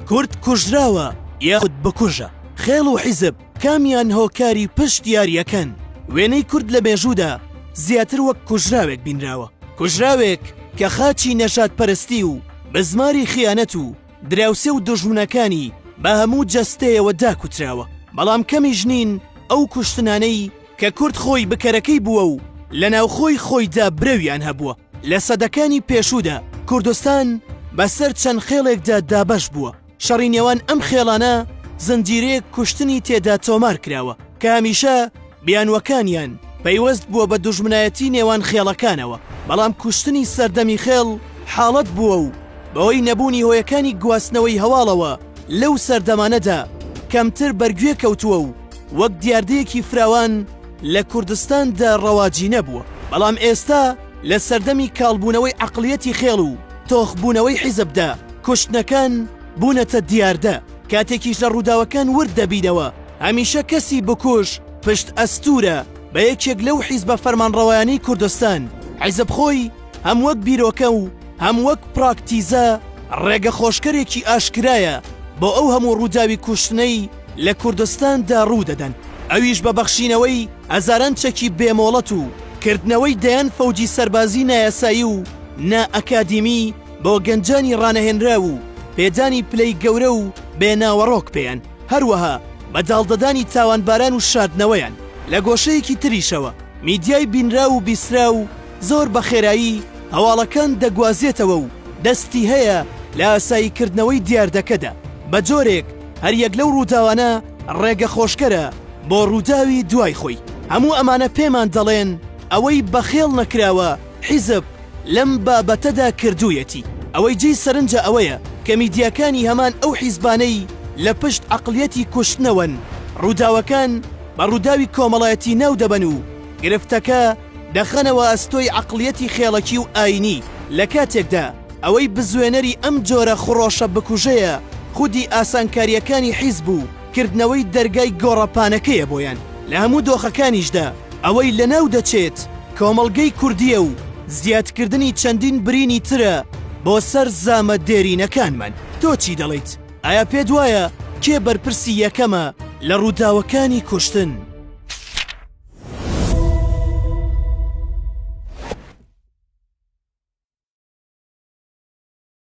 کورد کوژراوە یاخود بکوژە. خێڵ و حیزب کامیان هۆکاری پشت یاریەکەن. وێنەی کورد لە مێژوودا زیاتر وەک کوژراوێک بینراوە، کوژراوێک کە خاچی نەژاد پەرستی و بزماری خیانەت و دراوسێ و دژمنەکانی بە هەموو جەستەیەوە داکوتراوە. بەڵام کەمی ژنین ئەو کوشتنانەی کە کورد خۆی بکەرەکەی بووە و لە ناوخۆی خۆیدا برەویان هەبووە. لە سەدەکانی پێشوودا کوردستان بەسەر چەند خێڵێکدا دابەش بووە. شەڕی نێوان ئەم خێڵانە زنجیرەیەک کوشتنی تێدا تۆمار کراوە کە هەمیشە بیانوەکانیان پەیوەست بووە بە دوژمنایەتی نێوان خێڵەکانەوە. بەڵام کوشتنی سەردەمی خێڵ حاڵەت بووە و بەوەی نەبوونی هۆیەکانی گواستنەوەی هەواڵەوە لەو سەردەمانەدا کەمتر بەرگوێ کەوتووە و وەک دیاردەیەکی فراوان لە کوردستاندا ڕەواجی نەبووە. بەڵام ئێستا لە سەردەمی کاڵبوونەوەی عەقڵیەتی خێڵ و تۆخبوونەوەی حیزبدا کوشتنەکان بوونەتە دیاردە. کاتێکیش لە ڕووداوەکان ورد دەبینەوە هەمیشە کەسی بکوژ پشت ئەستورە بە یەکێک لەو حیزبە فەرمانڕەوایانەی کوردستان. حیزب خۆی هەم وەک بیرۆکە و هەم وەک پراکتیزە ڕێگە خۆشکەرێکی ئاشکرایە بۆ ئەو هەموو ڕووداوی کوشتنەی لە کوردستاندا ڕوودەدەن. ئەویش بە بەخشینەوەی هەزاران چەکی بێمۆڵەت و کردنەوەی دەیان فەوجی سەربازی نایاسایی و نائەکادیمی بۆ گەنجانی ڕانەهێنرا و پێدانی پلەی گەورە و بێناوەڕۆک پێیان، هەروەها بەداڵدەدانی تاوانباران و شاردنەوەیان. لە گۆشەیەکی تریشەوە میدیای بینرا و بیسرا و زۆر بە خێرایی هەواڵەکان دەگوازێتەوە و دەستی هەیە لە ئاساییکردنەوەی دیاردەکەدا. بە جۆرێک هەر یەک لەو ڕووداوانە ڕێگە خۆشکەرە بۆ ڕووداوی دوای خۆی. هەموو ئەمانە پێمان دەڵێن ئەوەی بەخێڵ نەکراوە حیزب لەم بابەتەدا کردوویەتی. ئەوەی جێی سەرنجە ئەوەیە کە میدیاکانی هەمان ئەو حیزبانەی لە پشت عەقڵیەتی کوشتنەوەن ڕووداوەکان بە ڕووداوی کۆمەڵایەتی ناو دەبەن و گرفتەکە دەخەنەوە ئەستۆی عەقڵیەتی خێڵەکی و ئاینی. لە کاتێکدا ئەوەی بزوێنەری ئەم جۆرە خوڕۆشە بکوژەیە خودی ئاسانکاریەکانی حیزب و کردنەوەی دەرگای گۆڕەپانەکەیە بۆیان. لە هەموو دۆخەکانیشدا ئەوەی لەناو دەچێت کۆمەڵگەی کوردیە و زیادکردنی چەندین برینی ترە بۆ سەر زامە دێرینەکانمان. تۆ چی دەڵێیت؟ ئایا پێت وایە کێ بەرپرسی یەکەمە لە ڕووداوەکانی کوشتن؟